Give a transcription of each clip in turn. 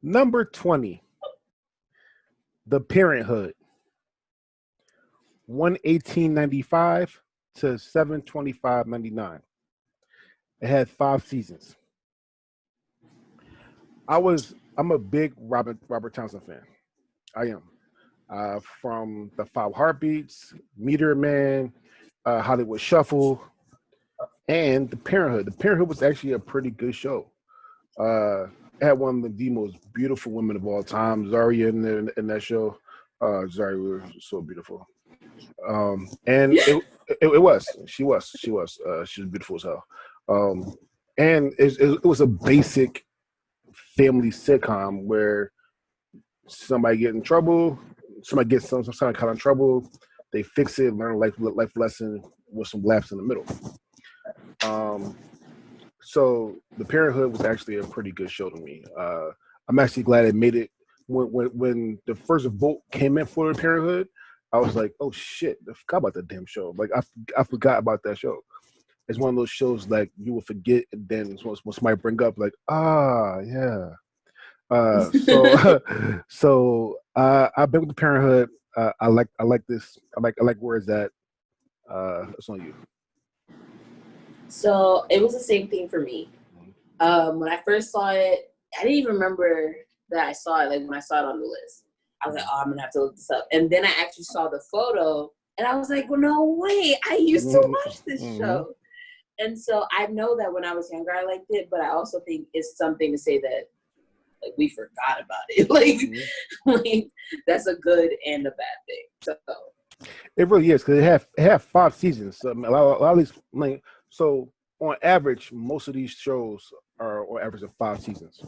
Number 20, The Parenthood, 118.95 to 725.99. It had 5 seasons. I'm a big Robert Townsend fan. I am. From the Five Heartbeats, Meteor Man, Hollywood Shuffle, and The Parenthood. The Parenthood was actually a pretty good show. It had one of the most beautiful women of all time, Zaria, in that show. Zaria was so beautiful. And it was. She was beautiful as hell. And it was a basic family sitcom where somebody get in trouble, somebody gets some kind of trouble, they fix it, learn a life lesson with some laughs in the middle. So The Parenthood was actually a pretty good show to me. I'm actually glad it made it. When the first vote came in for The Parenthood, I was like, oh shit, I forgot about that damn show. Like I forgot about that show. It's one of those shows like you will forget, and then when somebody bring up like, yeah. I've been with The Parenthood. I like this. I like where it's at. It's on you. So it was the same thing for me. When I first saw it, I didn't even remember that I saw it. Like when I saw it on the list, I was like, "Oh, I'm gonna have to look this up." And then I actually saw the photo, and I was like, "Well, no way! I used to watch this show." And so I know that when I was younger, I liked it, but I also think it's something to say that like we forgot about it. Like that's a good and a bad thing. So it really is because it had 5 seasons. So, a lot of these, like, so on average, most of these shows are on average of 5 seasons,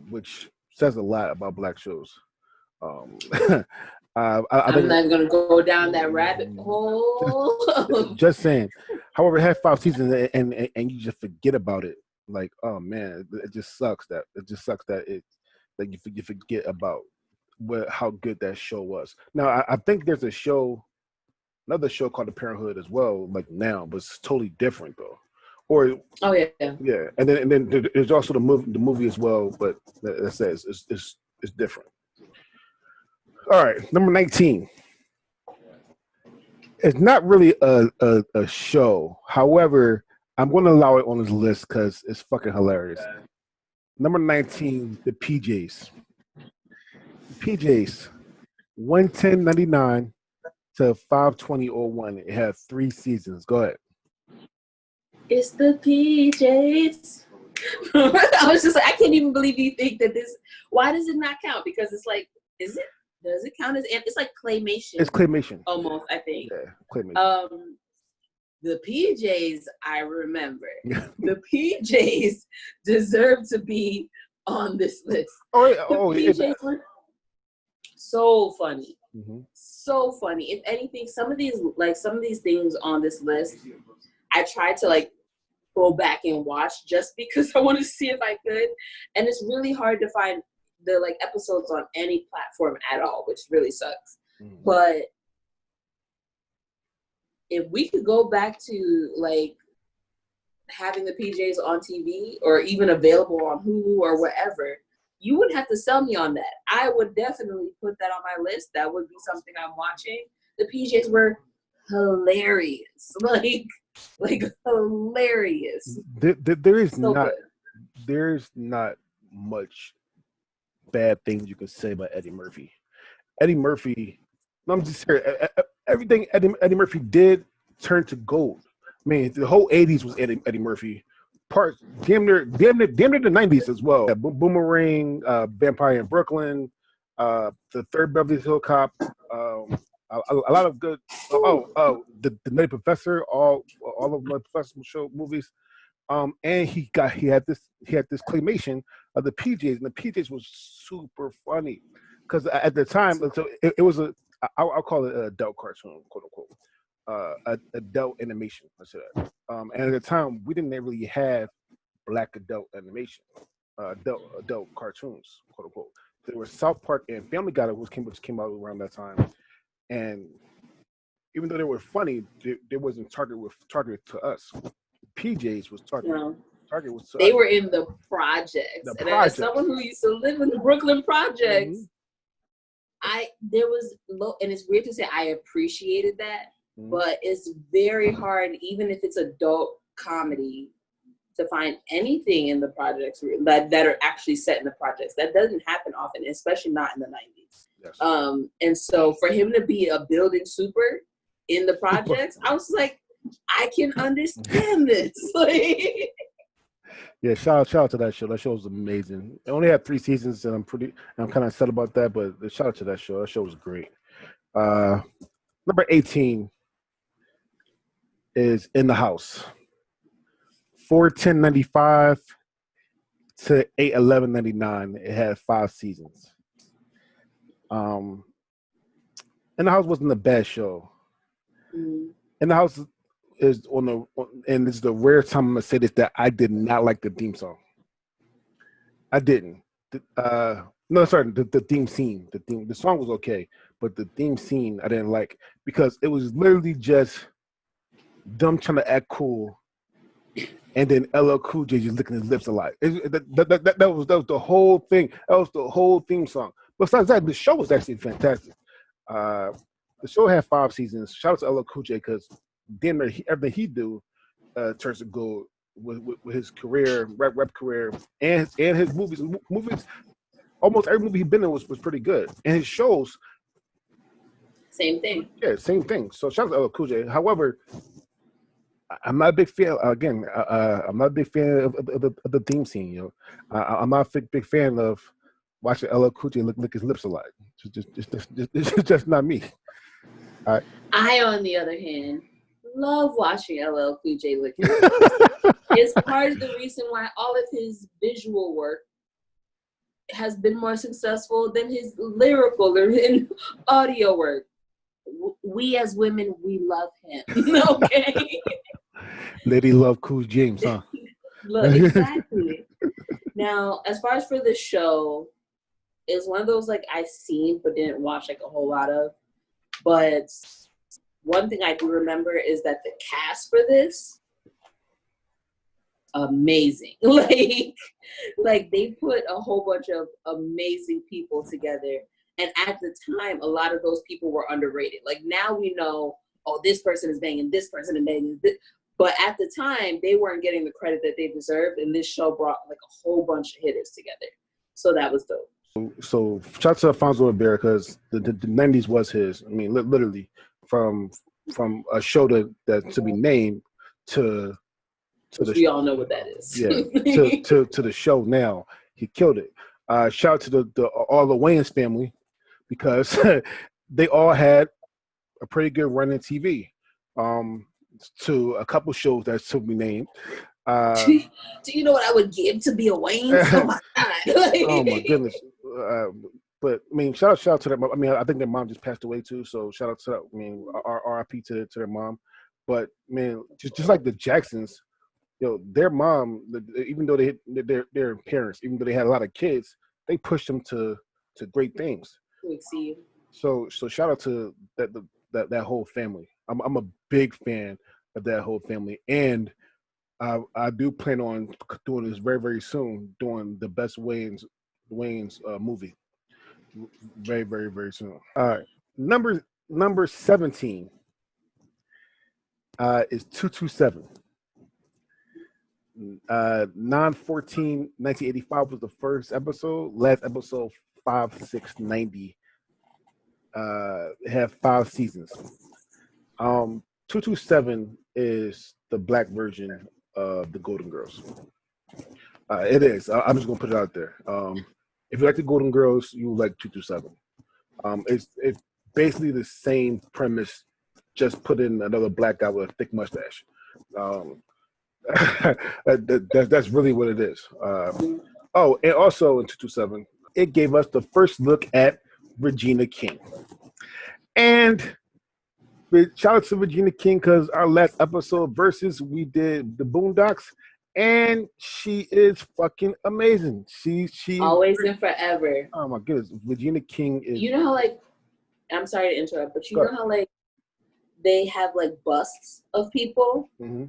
which says a lot about Black shows. I'm not gonna go down that rabbit hole. Just saying. However, it had 5 seasons, and you just forget about it. Like, oh man, it just sucks that you forget about how good that show was. Now, I think there's another show called The Parenthood as well, like now, but it's totally different though. Or yeah, and then there's also the movie as well, but that says it's different. All right, number 19. It's not really a show. However, I'm going to allow it on this list because it's fucking hilarious. Number 19, the PJs. PJs, 110.99 to 520.01. It had 3 seasons. Go ahead. It's the PJs. I was just like, I can't even believe you think that this. Why does it not count? Because it's like, does it count as? It's like claymation. It's claymation. Almost, I think. Yeah, claymation. The PJs, I remember. The PJs deserve to be on this list. PJs were so funny. So funny. If anything, some of these things on this list, I tried to like go back and watch just because I want to see if I could. And it's really hard to find the like episodes on any platform at all, which really sucks. But if we could go back to like having the PJs on TV or even available on Hulu or whatever, you wouldn't have to sell me on that. I would definitely put that on my list. That would be something I'm watching. The PJs were hilarious. Like hilarious. There's not much bad things you can say about Eddie Murphy. Eddie Murphy, I'm just here. Everything Eddie Murphy did turned to gold. I mean, the whole '80s was Eddie Murphy. Part damn near the '90s as well. Boomerang, Vampire in Brooklyn, the Third Beverly Hills Cop, a lot of good. The Nutty Professor, all of my Professor show movies. And he had this claymation of the PJs, and the PJs was super funny because at the time, so it was I'll call it an adult cartoon, quote unquote, adult animation. Let's say that. And at the time, we didn't really have Black adult animation, adult cartoons, quote unquote. There were South Park and Family Guy, which came out around that time, and even though they were funny, they wasn't targeted to us. PJs was targeted Target was they were in the projects. The and projects. As someone who used to live in the Brooklyn projects, there was low, and it's weird to say I appreciated that, but it's very hard, even if it's adult comedy, to find anything in the projects that are actually set in the projects. That doesn't happen often, especially not in the 90s. Yes. And so for him to be a building super in the projects, I was like, I can understand this. Yeah, shout out to that show. That show was amazing. It only had 3 seasons, and I'm kind of sad about that. But shout out to that show. That show was great. Number 18 is In the House. 4/10/95 to 8/11/99. It had 5 seasons. In the House wasn't a bad show. In the House is and this is the rare time I'm gonna say this, that I did not like the theme song. I didn't. No, sorry, the theme scene. The song was okay, but the theme scene I didn't like, because it was literally just them trying to act cool, and then LL Cool J just licking his lips a lot. That was the whole thing. That was the whole theme song. Besides that, the show was actually fantastic. The show had 5 seasons. Shout out to LL Cool J, because then everything he do turns to gold with his career, rap career, and his movies. Almost every movie he's been in was pretty good, and his shows. Same thing. Yeah, same thing. So shout out to LL Cool J. However, I'm not a big fan. Again, I'm not a big fan of the theme scene. You know, I'm not a big fan of watching LL Cool J lick his lips a lot. It's just not me. I, on the other hand, love watching LL Cool J lick his lips. It's part of the reason why all of his visual work has been more successful than his lyrical and audio work. We as women, we love him. Okay. Lady love Cool James, huh? Look, exactly. Now, as far as for the show, it's one of those like I've seen but didn't watch like a whole lot of. But one thing I do remember is that the cast for this, amazing. Like they put a whole bunch of amazing people together. And at the time, a lot of those people were underrated. Like now we know, oh, this person is banging this person and banging this. But at the time, they weren't getting the credit that they deserved. And this show brought like a whole bunch of hitters together. So that was dope. So shout out to Alfonso Rivera, because the 90s was his. I mean, literally from a show that to be named to we all know what that is. Yeah, to the show now. He killed it. Shout out to all the Wayans family, because they all had a pretty good run in TV. To a couple shows that's to be named. Do you know what I would give to be a Wayne? Oh my god! Oh my goodness! But I mean, shout out to them. I mean, I think their mom just passed away too. So shout out to that. I mean, RIP to their mom. But man, just like the Jacksons, their mom, even though they're parents, even though they had a lot of kids, they pushed them to great things. So shout out to that whole family. I'm a big fan of that whole family, and I do plan on doing this very, very soon, doing the best Wayans movie. Very, very, very soon. All right, number 17 is 227. 9/14/1985 was the first episode. Last episode 5/6/90. Have 5 seasons. 227 is the black version of the Golden Girls. It is. I'm just gonna put it out there. If you like the Golden Girls, you like 227. It's basically the same premise, just put in another black guy with a thick mustache. That's really what it is. Oh, and also in 227, it gave us the first look at Regina King. And shout out to Regina King, because our last episode versus we did the Boondocks, and she is fucking amazing. She always and forever. Oh my goodness, Regina King is. You know how I'm sorry to interrupt, but you know how they have busts of people. Mm-hmm.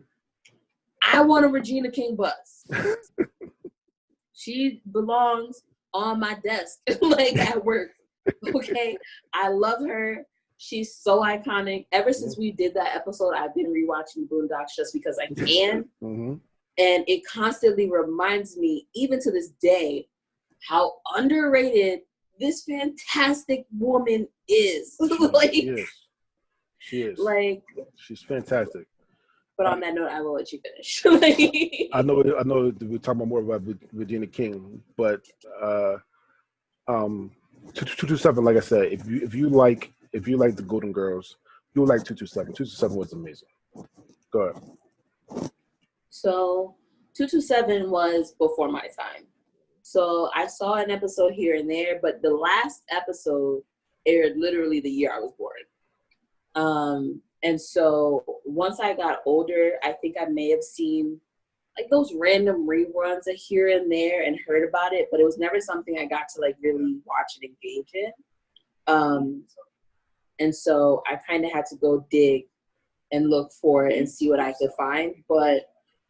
I want a Regina King bus. She belongs on my desk, like at work. Okay, I love her. She's so iconic. Ever since we did that episode, I've been rewatching Boondocks just because I can. Mm-hmm. And it constantly reminds me, even to this day, how underrated this fantastic woman is. Like, she is. Like, she's fantastic. But on that note, I will let you finish. Like, I know we're talking more about Regina King, but 227, like I said, if you like the Golden Girls, you'll like 227. 227 was amazing. Go ahead. So 227 was before my time. So I saw an episode here and there, but the last episode aired literally the year I was born. And so once I got older, I think I may have seen like those random reruns of here and there and heard about it, but it was never something I got to like really watch and engage in. And so I kind of had to go dig and look for it and see what I could find. But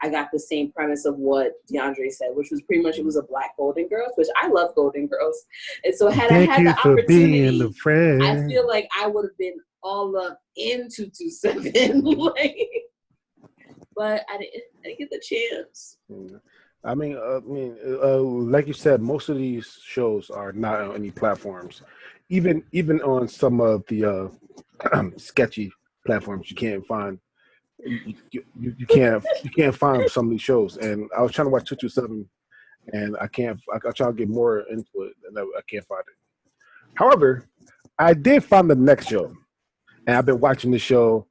I got the same premise of what DeAndre said, which was pretty much it was a Black Golden Girls, which I love Golden Girls. And so had I had the opportunity, I feel like I would have been all up in 227. Like, but I didn't get the chance. I mean, like you said, most of these shows are not on any platforms. Even on some of the sketchy platforms, you can't find. You can't find some of these shows. And I was trying to watch 227, and I can't. I try to get more into it, and I can't find it. However, I did find the next show, and I've been watching the show.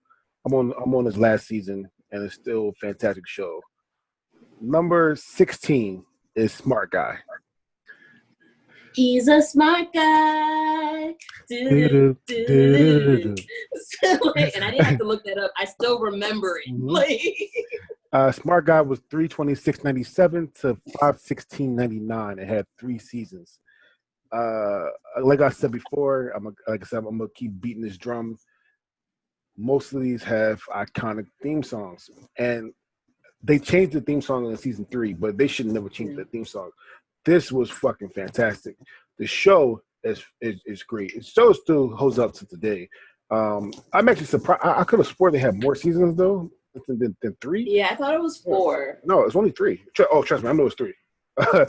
I'm on this last season, and it's still a fantastic show. Number 16 is Smart Guy. He's a smart guy. And I didn't have to look that up. I still remember it. Mm-hmm. Smart Guy was 326.97 to 516.99. It had 3 seasons. Like I said before, I'm gonna keep beating this drum. Most of these have iconic theme songs, and they changed the theme song in season 3, but they should never change the theme song. This was fucking fantastic. The show is great. The show still holds up to today. I'm actually surprised. I could have sworn they had more seasons though than 3. Yeah, I thought it was 4. No, it's only 3. Oh, trust me, I know it's 3. So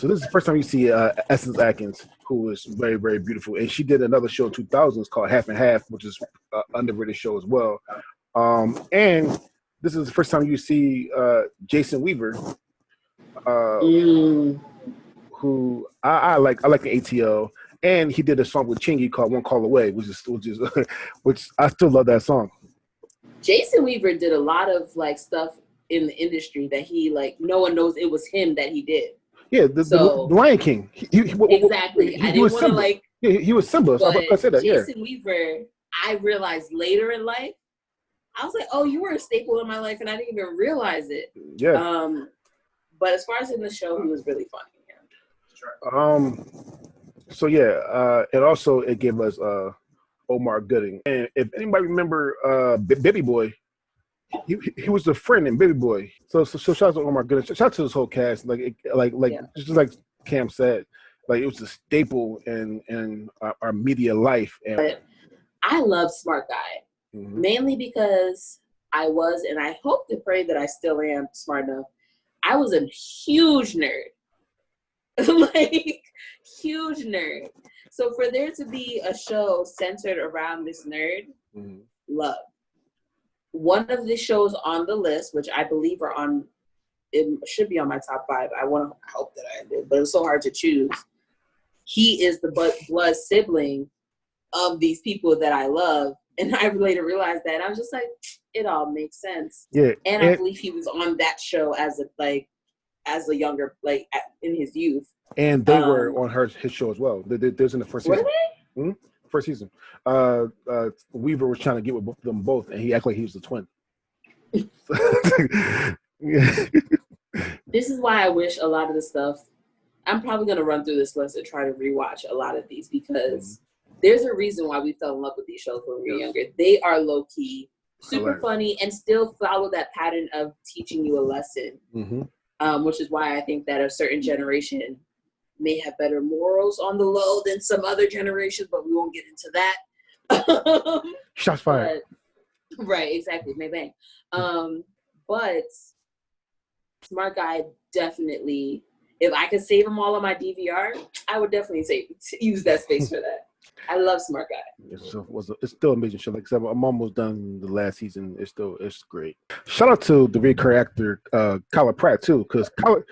this is the first time you see Essence Atkins, who is very, very beautiful, and she did another show in 2000s called Half and Half, which is an underrated show as well. And this is the first time you see Jason Weaver, who I like. I like the ATL, and he did a song with Chingy called "One Call Away," which I still love that song. Jason Weaver did a lot of like stuff in the industry that he like no one knows it was him that he did. Yeah, the Lion King. Exactly. I didn't want to like. Yeah, he was Simba. So I said that. Jason Weaver, I realized later in life. I was like, oh, you were a staple in my life, and I didn't even realize it. Yeah. But as far as in the show, he was really funny. So yeah, and also it gave us Omar Gooding. And if anybody remember Baby Boy, he was a friend in Baby Boy. So shout out to Omar Gooding. Shout out to this whole cast. Just like Cam said, like it was a staple in our media life. But I love Smart Guy. Mm-hmm. Mainly because I was, and I hope to pray that I still am smart enough. I was a huge nerd. Like, huge nerd. So for there to be a show centered around this nerd, love. One of the shows on the list, which I believe are on, it should be on my top 5. I hope that I did, but it was so hard to choose. He is the blood sibling of these people that I love. And I later realized that. I was just like, it all makes sense. Yeah. And I believe he was on that show as a younger, like in his youth. And they were on his show as well. There's in the first season. Were they? Mm-hmm. First season. Weaver was trying to get with them both, and he acted like he was the twin. This is why I wish a lot of the stuff. I'm probably going to run through this list and try to rewatch a lot of these because there's a reason why we fell in love with these shows when we were younger. They are low key super funny, and still follow that pattern of teaching you a lesson. Which is why I think that a certain generation may have better morals on the low than some other generations, but we won't get into that. Shots fired. Right, exactly. Maybe. But Smart Guy, definitely, if I could save them all on my DVR, I would definitely use that space for that. I love Smart Guy. It's still amazing show. Like I said, I'm almost done the last season. It's great. Shout out to the recurring actor Kyle Pratt too, because Kyle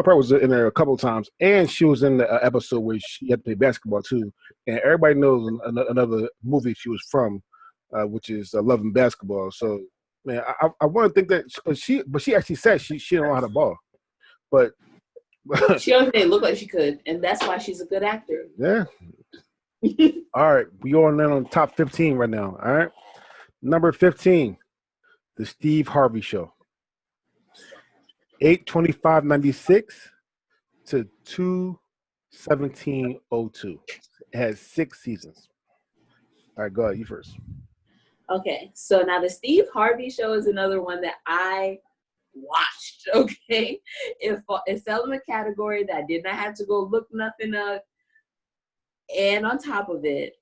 Pratt was in there a couple of times, and she was in the episode where she had to play basketball too. And everybody knows another movie she was from, which is Love and Basketball. So man, I want to think that, but she actually said she don't know how to ball, but she doesn't look like she could, and that's why she's a good actor. Yeah. All right, we on top 15 right now. All right, number 15, the Steve Harvey Show, 8/25/96 to 2/17/02. It has 6 seasons. All right, go ahead. You first. Okay, so now the Steve Harvey Show is another one that I watched. Okay, it fell in the category that I did not have to go look nothing up. And on top of it,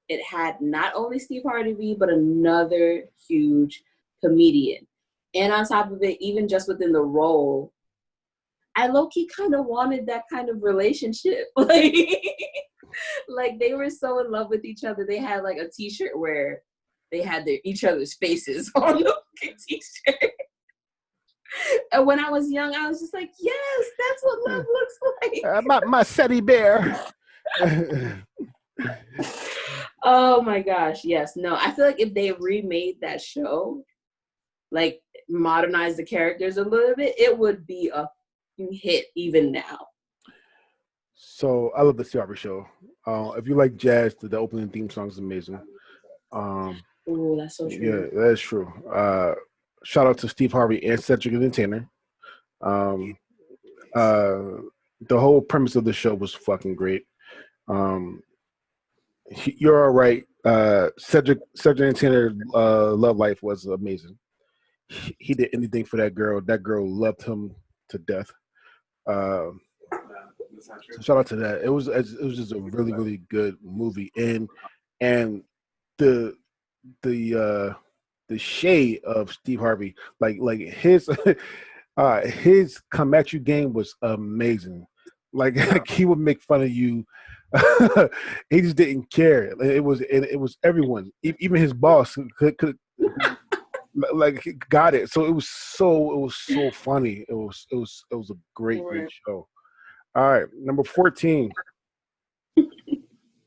it had not only Steve Harvey, but another huge comedian. And on top of it, even just within the role, I low-key kind of wanted that kind of relationship. Like they were so in love with each other. They had like a t-shirt where they had each other's faces on the t-shirt. And when I was young, I was just like, yes, that's what love looks like. My Seti Bear. Oh my gosh, yes. No, I feel like if they remade that show, like modernize the characters a little bit, it would be a hit even now. So I love the Steve Harvey Show. If you like jazz, the opening theme song is amazing. Oh, that's so true. Yeah, that's true. Shout out to Steve Harvey and Cedric the Entertainer. The whole premise of the show was fucking great. You're all right. Cedric the Entertainer love life was amazing. He did anything for that girl. That girl loved him to death. So shout out to that. It was just a really, really good movie, and the shade of Steve Harvey, like his come at you game was amazing. Like he would make fun of you. He just didn't care. It was everyone, even his boss could like got it. So it was so funny. It was a great show. All right, number 14,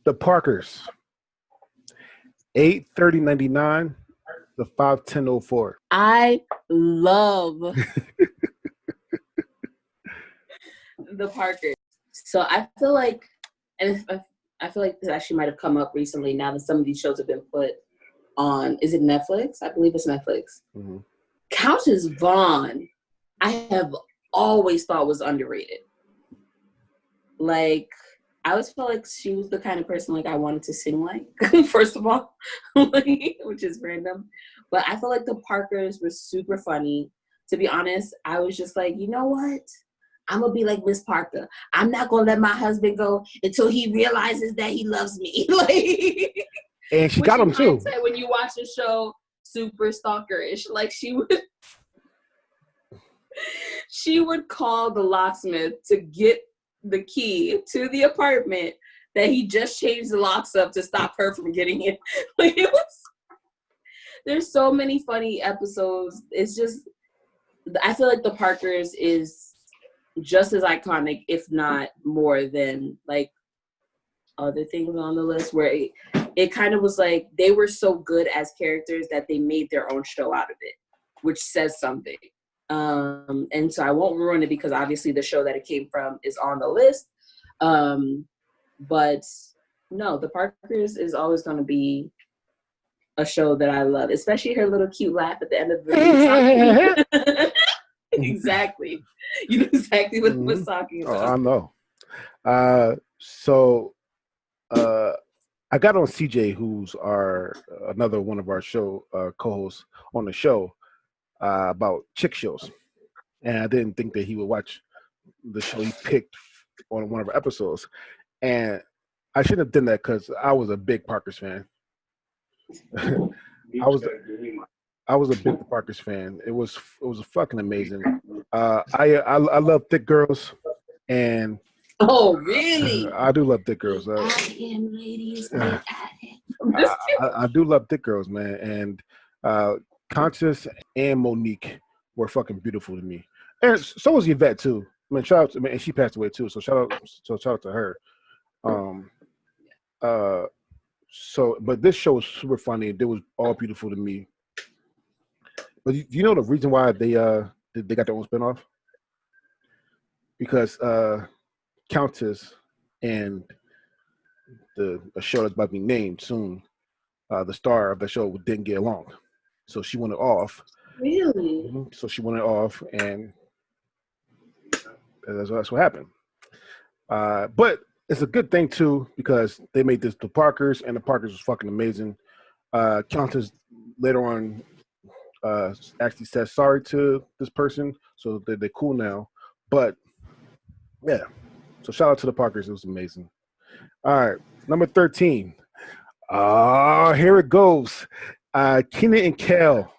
the Parkers, 8/30/99 to 5/10/04. I love the Parkers. So I feel like, and I feel like this actually might have come up recently now that some of these shows have been put on. Is it Netflix? I believe it's Netflix. Mm-hmm. Countess Vaughn, I have always thought was underrated. Like, I always felt like she was the kind of person like I wanted to sing like, first of all, which is random. But I felt like the Parkers were super funny. To be honest, I was just like, you know what? I'm going to be like Miss Parker. I'm not going to let my husband go until he realizes that he loves me. Like, and she got him too. When you watch the show, super stalkerish. Like she would call the locksmith to get the key to the apartment that he just changed the locks up to stop her from getting in. Like there's so many funny episodes. It's just, I feel like the Parkers is just as iconic, if not more than like other things on the list, where it kind of was like they were so good as characters that they made their own show out of it, which says something. And so I won't ruin it because obviously the show that it came from is on the list. But no, the Parkers is always going to be a show that I love, especially her little cute laugh at the end of the movie. Exactly. You know exactly what I was talking about. Oh, I know. So I got on CJ, who's another one of our show co-hosts on the show about chick shows, and I didn't think that he would watch the show he picked on one of our episodes, and I shouldn't have done that because I was a big Parker's fan. I was a big Parker's fan. It was fucking amazing. I love thick girls, and oh really? I do love thick girls. I am ladies. I do love thick girls, man, and Conscious and Monique were fucking beautiful to me, and so was Yvette too. I mean, shout out. And she passed away too, so shout out to her. But this show was super funny. It was all beautiful to me. But do you know the reason why they got their own spinoff? Because Countess and a show that's about to be named soon, the star of the show didn't get along, so she wanted off. Really? So she wanted off, and that's what happened. But it's a good thing too because they made this the Parkers, and the Parkers was fucking amazing. Countess later on actually said sorry to this person, so they're cool now. But yeah, so shout out to the Parkers. It was amazing. All right, number 13. Here it goes. Kenan and Kale,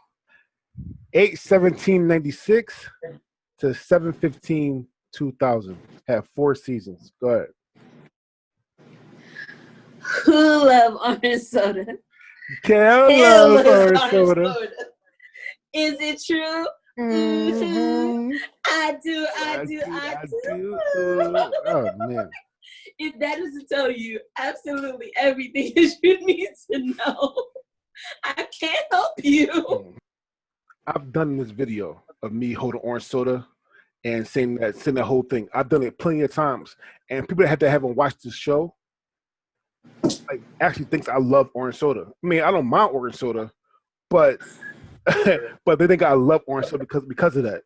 8/17/96 to 7/15/2000. Have 4 seasons. Go ahead. Who love orange soda? Kale loves orange soda. Is it true? Mm-hmm. I do. Oh man. If that doesn't tell you absolutely everything that you need to know, I can't help you. I've done this video of me holding orange soda and saying that whole thing. I've done it plenty of times, and people that haven't watched this show like actually thinks I love orange soda. I mean, I don't mind orange soda, but but they think I love orange soda because of that.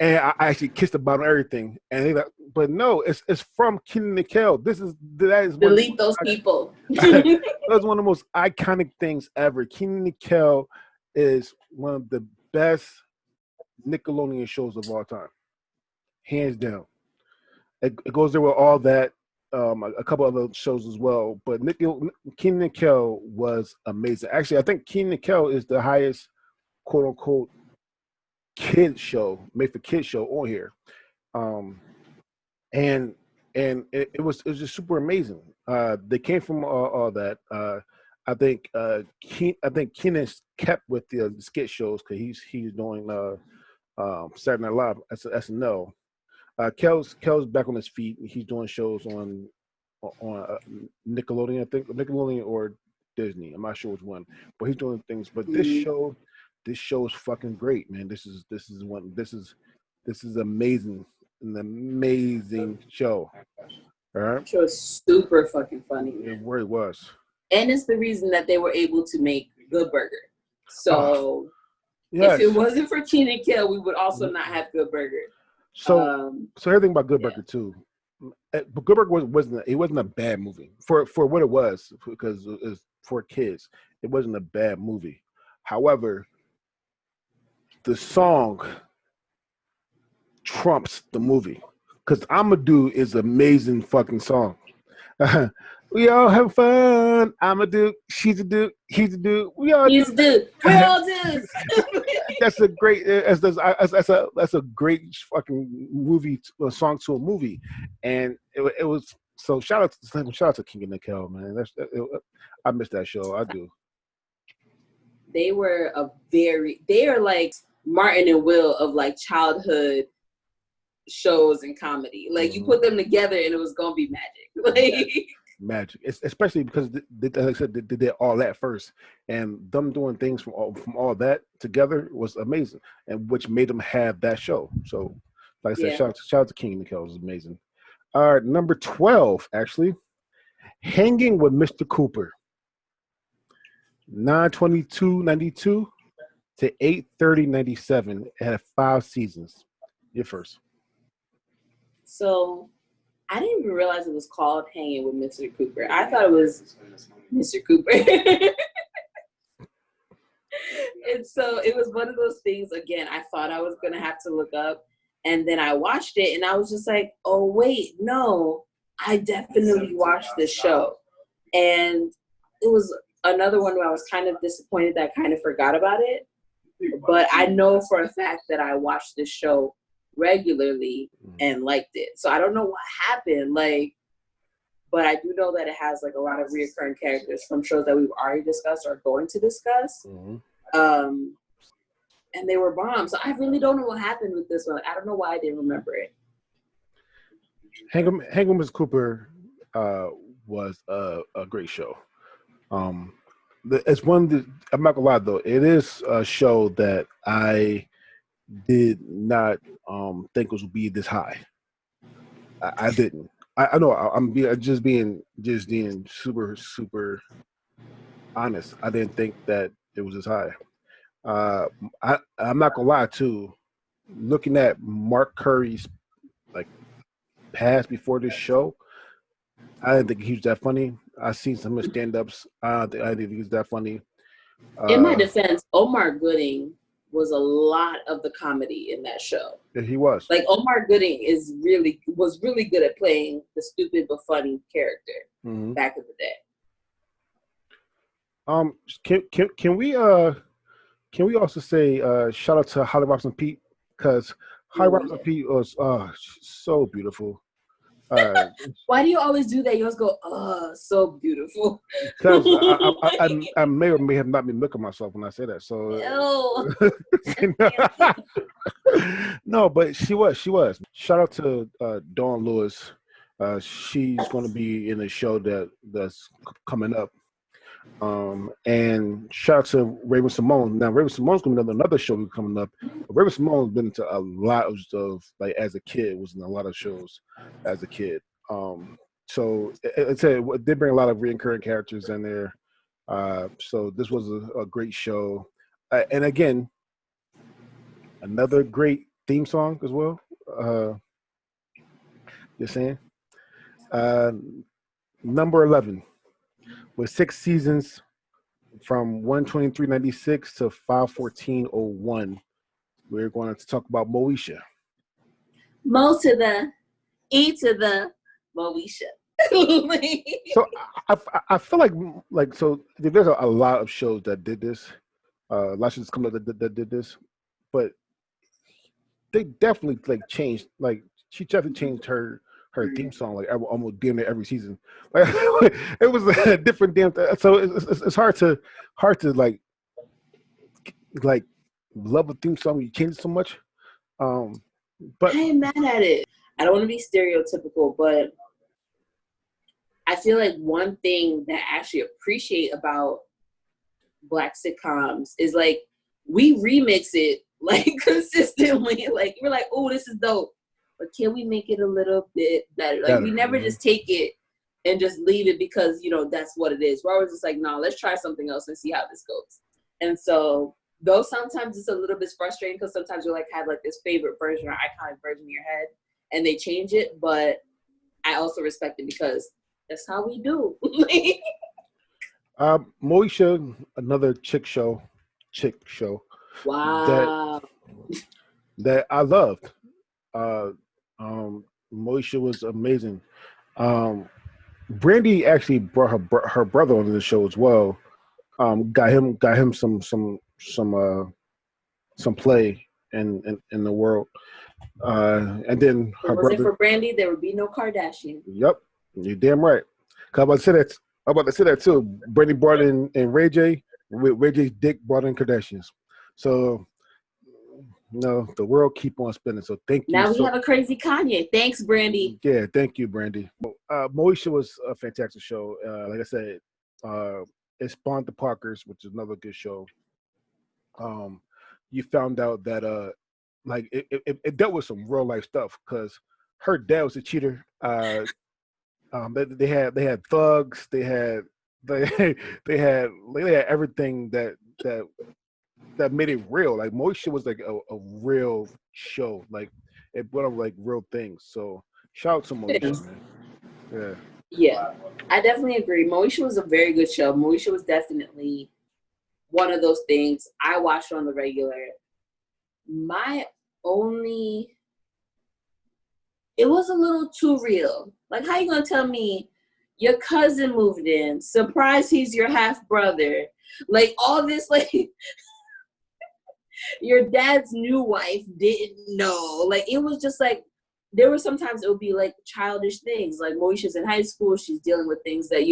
And I actually kissed the bottom of everything. And they like, but no, it's from Kenan and Kale. That is delete those people. That's one of the most iconic things ever. Kenan and Kale is one of the best Nickelodeon shows of all time, hands down. It goes there with all that, a couple other shows as well. But Kenan and Kale was amazing. Actually, I think Kenan and Kale is the highest quote unquote kid show, made for kids show on here, and it was just super amazing. They came from all that. I think Keenan's kept with the skit shows because he's doing Saturday Night Live as SNL. Kel's back on his feet. He's doing shows on Nickelodeon, I think Nickelodeon or Disney. I'm not sure which one, but he's doing things. But this show is fucking great, man. This is amazing, an amazing show. All right, it was super fucking funny. It was, and it's the reason that they were able to make Good Burger. So yes. If it wasn't for Kenan and Kale, we would also not have Good Burger. So everything about Good Burger too. But Good Burger wasn't a bad movie for what it was, because it was for kids. It wasn't a bad movie. However, the song trumps the movie, because Amadou is an amazing fucking song. We all have fun. I'm a dude. She's a dude. He's a dude. He's a dude. We're all dudes. That's a great. That's a great fucking movie song to a movie, and it was. So shout out to King and Kale, man. I miss that show. I do. They are like Martin and Will of like childhood shows and comedy. Like you put them together and it was gonna be magic. Like magic, especially because like I said, they did all that first, and them doing things from all that together was amazing, and which made them have that show. So, like I said, shout out to King and Kale, was amazing. All right, number 12, actually, Hanging with Mr. Cooper, 9/22/92 to 8/30/97. It had 5 seasons. You're first. So, I didn't even realize it was called Hanging with Mr. Cooper. I thought it was Mr. Cooper. And so it was one of those things, again, I thought I was going to have to look up. And then I watched it and I was just like, oh, wait, no, I definitely watched this show. And it was another one where I was kind of disappointed that I kind of forgot about it. But I know for a fact that I watched this show regularly and liked it. So I don't know what happened, like, but I do know that it has like a lot of reoccurring characters from shows that we've already discussed or going to discuss. And they were bombs. So I really don't know what happened with this one. I don't know why I didn't remember it. Hanging with Mr. Cooper was a great show. It's one that, I'm not gonna lie though, it is a show that I did not think it would be this high. I didn't. I know I'm just being super honest. I didn't think that it was this high. I'm not gonna lie too. Looking at Mark Curry's like past before this show, I didn't think he was that funny. I seen some of his stand-ups. I didn't think he was that funny. In my defense, Omar Gooding was a lot of the comedy in that show. Yeah, he was. Like Omar Gooding was really good at playing the stupid but funny character back in the day. Can we also say shout out to Holly Robinson Pete, because Holly Robinson Pete was so beautiful. Why do you always do that? You always go, so beautiful. Because I may or may have not been looking at myself when I say that. So no, but she was. Shout out to Dawn Lewis. She's going to be in a show that's coming up. And shout out to Raven Simone. Now Raven Simone's going to be another show coming up. Raven Simone's been into a lot of stuff. Like as a kid, was in a lot of shows as a kid. So it did bring a lot of recurring characters in there. So this was a great show. And again, another great theme song as well. Just saying. Number 11 with 6 seasons from 123.96 to 514.01. We're going to talk about Moesha. Mo to the E to the Moesha. So I feel like so there's a lot of shows that did this. A lot of shows come up that did this, but they definitely like changed. Like she definitely changed her theme song like almost damn near every season. Like it was a different damn thing. So it's hard to like love a theme song when you change it so much. But I ain't mad at it. I don't want to be stereotypical, but I feel like one thing that I actually appreciate about Black sitcoms is like we remix it like consistently. Like we're like, oh, this is dope, but can we make it a little bit better? Like we never just take it and just leave it because that's what it is. We're always just like, no, let's try something else and see how this goes. And so though sometimes it's a little bit frustrating because sometimes you like have like this favorite version or iconic version in your head and they change it, but I also respect it because that's how we do. Moesha, another chick show. Wow. That I loved. Moesha was amazing. Brandy actually brought her brother onto the show as well. Got him some play in the world. And then her brother. Was it for Brandy? There would be no Kardashian. Yep, you're damn right. I'm about to say that too. Brandy brought in Ray J. Ray J's dick brought in Kardashians. So the world keep on spinning. So thank you. Now we have a crazy Kanye. Thanks, Brandy. Yeah, thank you, Brandy. Moesha was a fantastic show. Like I said, it spawned the Parkers, which is another good show. You found out that like it dealt with some real life stuff because her dad was a cheater. They had thugs. They had everything that made it real. Like Moesha was like a real show. Like it brought up like real things. So Shout out to Moesha, man. Yeah. Yeah, I definitely agree. Moesha was a very good show. Moesha was definitely one of those things I watched on the regular. My only, it was a little too real. Like, how you gonna tell me your cousin moved in? Surprise, he's your half brother. Like all this, like your dad's new wife didn't know. Like it was just like there were sometimes it would be like childish things. Like Moesha's in high school, she's dealing with things that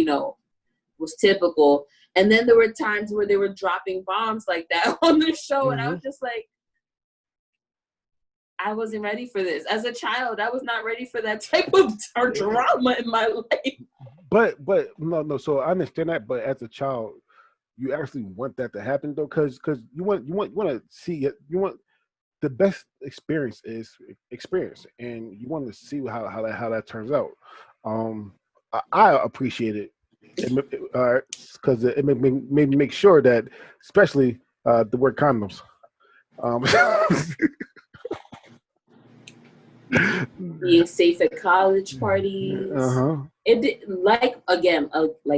was typical. And then there were times where they were dropping bombs like that on the show, and I was just like, I wasn't ready for this. As a child, I was not ready for that type of drama in my life. But no. So I understand that, but as a child, you actually want that to happen though, because you want to see it. You want the best experience is experience, and you want to see how that turns out. I appreciate it, because it made me make sure that, especially the word condoms. Being safe at college parties. It did, like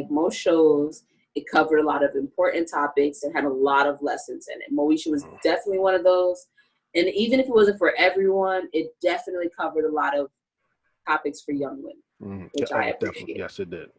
most shows, it covered a lot of important topics and had a lot of lessons in it. Moesha was definitely one of those. And even if it wasn't for everyone, it definitely covered a lot of topics for young women, which I appreciate. Definitely. Yes, it did.